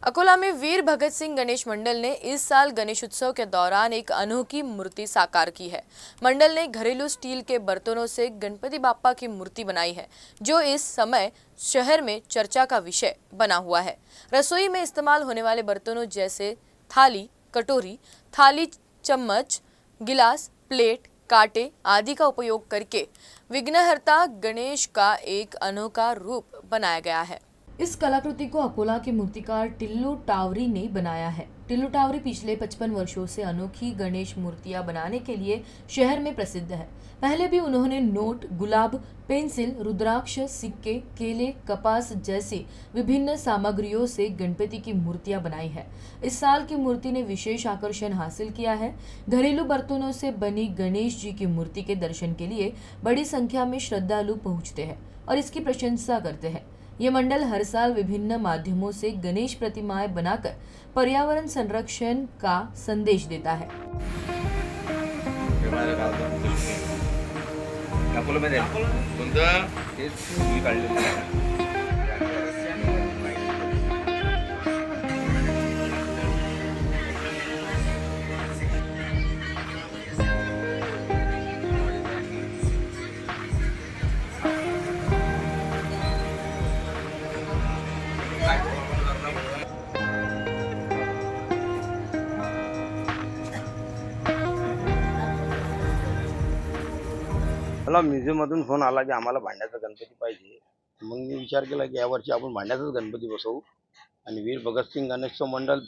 अकोला में वीर भगत सिंह गणेश मंडल ने इस साल गणेश उत्सव के दौरान एक अनोखी मूर्ति साकार की है। मंडल ने घरेलू स्टील के बर्तनों से गणपति बाप्पा की मूर्ति बनाई है, जो इस समय शहर में चर्चा का विषय बना हुआ है। रसोई में इस्तेमाल होने वाले बर्तनों जैसे थाली, कटोरी, थाली, चम्मच, गिलास, प्लेट, कांटे आदि का उपयोग करके विघ्नहर्ता गणेश का एक अनोखा रूप बनाया गया है। इस कलाकृति को अकोला के मूर्तिकार टिल्लू टावरी ने बनाया है। टिल्लू टावरी पिछले 55 वर्षों से अनोखी गणेश मूर्तियां बनाने के लिए शहर में प्रसिद्ध है। पहले भी उन्होंने नोट, गुलाब, पेंसिल, रुद्राक्ष, सिक्के, केले, कपास जैसी विभिन्न सामग्रियों से गणपति की मूर्तियां बनाई है। इस साल की मूर्ति ने विशेष आकर्षण हासिल किया है। घरेलू बर्तनों से बनी गणेश जी की मूर्ति के दर्शन के लिए बड़ी संख्या में श्रद्धालु पहुंचते हैं और इसकी प्रशंसा करते हैं। ये मंडल हर साल विभिन्न माध्यमों से गणेश प्रतिमाएं बनाकर पर्यावरण संरक्षण का संदेश देता है। मला म्युझियममधून फोन आला की आम्हाला भांड्याचा गणपती पाहिजे। मग मी विचार केला की यावर्षी आपण भांड्याचाच गणपती बसवू आणि वीर भगतसिंग गणेश मंडळ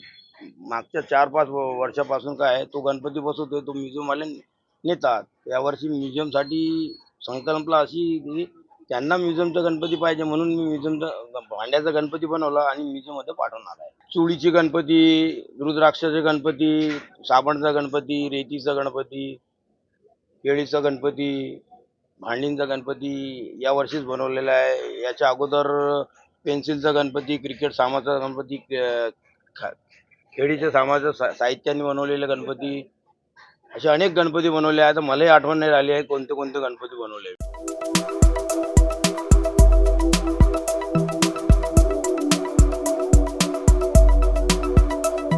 मागच्या 4-5 वर्षापासून काय आहे, तो गणपती बसवतोय, तो म्युझियमवाले नेतात। यावर्षी म्युझियमसाठी संकल्पना अशी की त्यांना म्युझियमचा गणपती पाहिजे, म्हणून मी म्युझियमचा भांड्याचा गणपती बनवला आणि म्युझियममध्ये पाठवणार आहे। चुडीचे गणपती, रुद्राक्षाचे गणपती, साबणचा गणपती, रेतीचा गणपती, केळीचा गणपती, भांडींचा गणपती यावर्षीच बनवलेला आहे। याच्या अगोदर पेन्सिलचा गणपती, क्रिकेट सामानाचा गणपती, खेळीच्या सामानाच्या साहित्याने बनवलेले गणपती, असे अनेक गणपती बनवले आहेत। मलाही आठवण नाही राहिली आहे कोणते कोणते गणपती बनवले।